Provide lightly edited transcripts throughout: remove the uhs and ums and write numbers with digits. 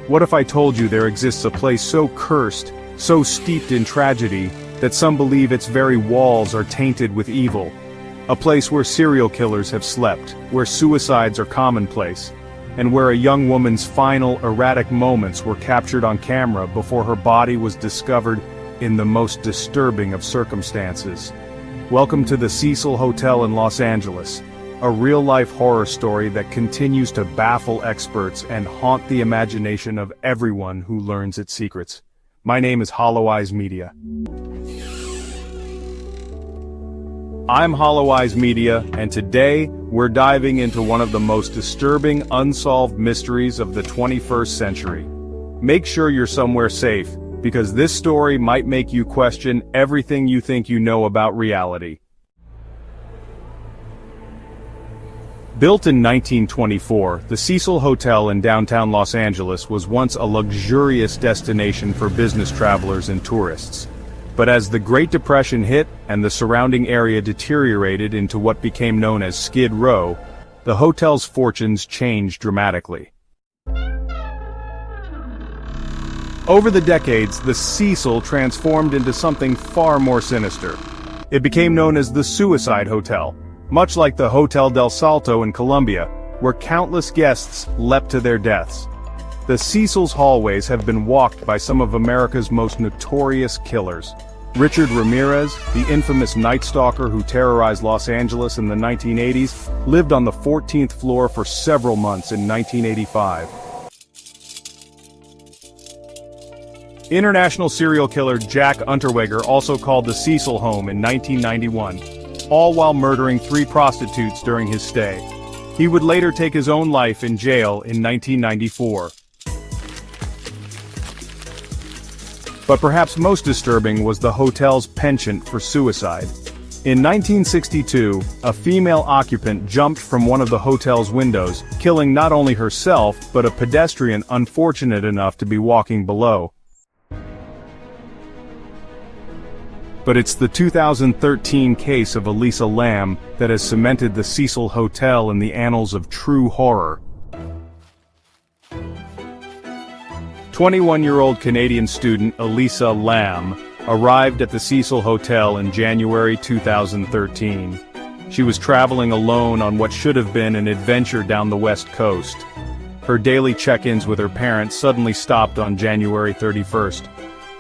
What if I told you there exists a place so cursed, so steeped in tragedy, that some believe its very walls are tainted with evil? A place where serial killers have slept, where suicides are commonplace, and where a young woman's final erratic moments were captured on camera before her body was discovered in the most disturbing of circumstances. Welcome to the Cecil Hotel in Los Angeles, a real-life horror story that continues to baffle experts and haunt the imagination of everyone who learns its secrets. My name is Hollow Eyes Media. I'm Hollow Eyes Media, and today we're diving into one of the most disturbing unsolved mysteries of the 21st century. Make sure you're somewhere safe, because this story might make you question everything you think you know about reality. Built in 1924, the Cecil Hotel in downtown Los Angeles was once a luxurious destination for business travelers and tourists. But as the Great Depression hit and the surrounding area deteriorated into what became known as Skid Row, the hotel's fortunes changed dramatically. Over the decades, the Cecil transformed into something far more sinister. It became known as the Suicide Hotel, much like the Hotel del Salto in Colombia, where countless guests leapt to their deaths. The Cecil's hallways have been walked by some of America's most notorious killers. Richard Ramirez, the infamous Night Stalker who terrorized Los Angeles in the 1980s, lived on the 14th floor for several months in 1985. International serial killer Jack Unterweger also called the Cecil home in 1991. All while murdering 3 prostitutes during his stay. He would later take his own life in jail in 1994. But perhaps most disturbing was the hotel's penchant for suicide. In 1962, a female occupant jumped from one of the hotel's windows, killing not only herself but a pedestrian unfortunate enough to be walking below. But it's the 2013 case of Elisa Lam that has cemented the Cecil Hotel in the annals of true horror. 21-year-old Canadian student Elisa Lam arrived at the Cecil Hotel in January 2013. She was traveling alone on what should have been an adventure down the West Coast. Her daily check-ins with her parents suddenly stopped on January 31st.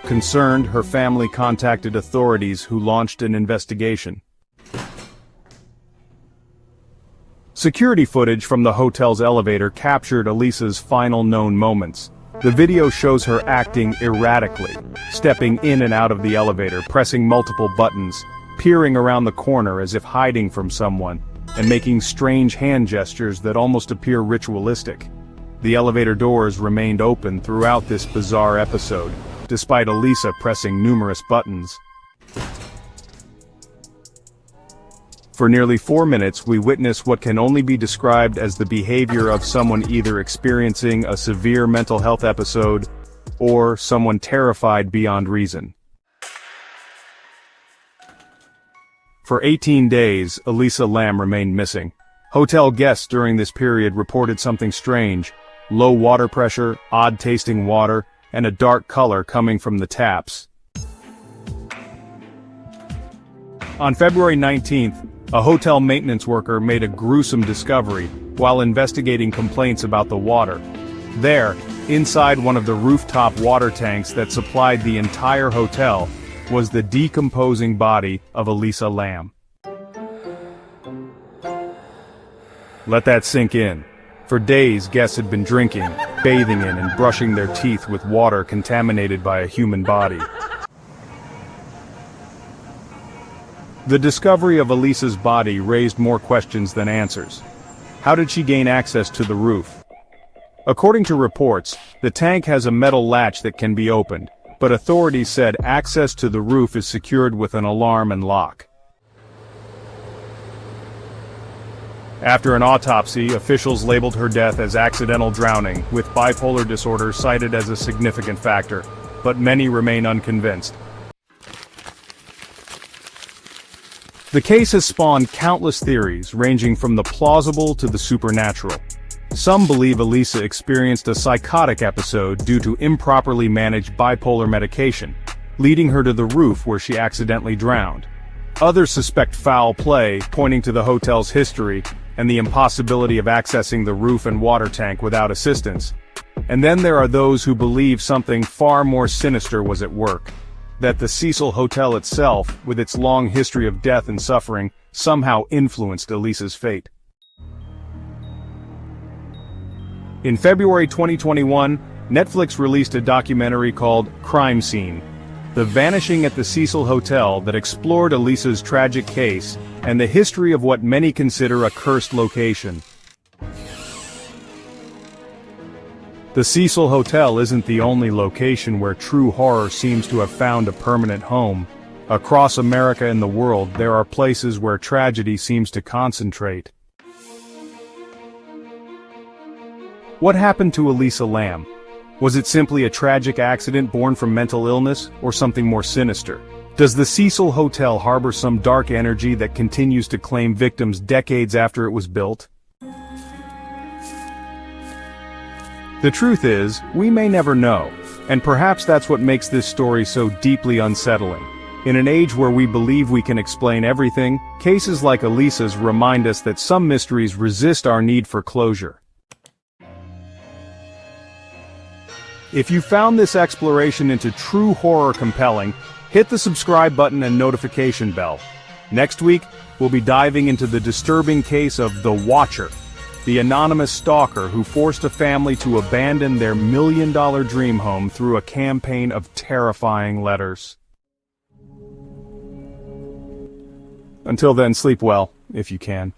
Concerned, her family contacted authorities who launched an investigation. Security footage from the hotel's elevator captured Elisa's final known moments. The video shows her acting erratically, stepping in and out of the elevator, pressing multiple buttons, peering around the corner as if hiding from someone, and making strange hand gestures that almost appear ritualistic. The elevator doors remained open throughout this bizarre episode, despite Elisa pressing numerous buttons. For nearly 4 minutes we witness what can only be described as the behavior of someone either experiencing a severe mental health episode, or someone terrified beyond reason. For 18 days, Elisa Lam remained missing. Hotel guests during this period reported something strange: low water pressure, odd-tasting water, and a dark color coming from the taps. On February 19th, a hotel maintenance worker made a gruesome discovery while investigating complaints about the water. There, inside one of the rooftop water tanks that supplied the entire hotel, was the decomposing body of Elisa Lam. Let that sink in. For days, guests had been drinking, bathing in, and brushing their teeth with water contaminated by a human body. The discovery of Elisa's body raised more questions than answers. How did she gain access to the roof? According to reports, the tank has a metal latch that can be opened, but authorities said access to the roof is secured with an alarm and lock. After an autopsy, officials labeled her death as accidental drowning, with bipolar disorder cited as a significant factor, but many remain unconvinced. The case has spawned countless theories, ranging from the plausible to the supernatural. Some believe Elisa experienced a psychotic episode due to improperly managed bipolar medication, leading her to the roof where she accidentally drowned. Others suspect foul play, pointing to the hotel's history and the impossibility of accessing the roof and water tank without assistance. And then there are those who believe something far more sinister was at work. That the Cecil Hotel itself, with its long history of death and suffering, somehow influenced Elisa's fate. In February 2021, Netflix released a documentary called Crime Scene: The Vanishing at the Cecil Hotel, that explored Elisa's tragic case and the history of what many consider a cursed location. The Cecil Hotel isn't the only location where true horror seems to have found a permanent home. Across America and the world, there are places where tragedy seems to concentrate. What happened to Elisa Lam? Was it simply a tragic accident born from mental illness, or something more sinister? Does the Cecil Hotel harbor some dark energy that continues to claim victims decades after it was built? The truth is, we may never know, and perhaps that's what makes this story so deeply unsettling. In an age where we believe we can explain everything, cases like Elisa's remind us that some mysteries resist our need for closure. If you found this exploration into true horror compelling, hit the subscribe button and notification bell. Next week, we'll be diving into the disturbing case of The Watcher, the anonymous stalker who forced a family to abandon their million-dollar dream home through a campaign of terrifying letters. Until then, sleep well, if you can.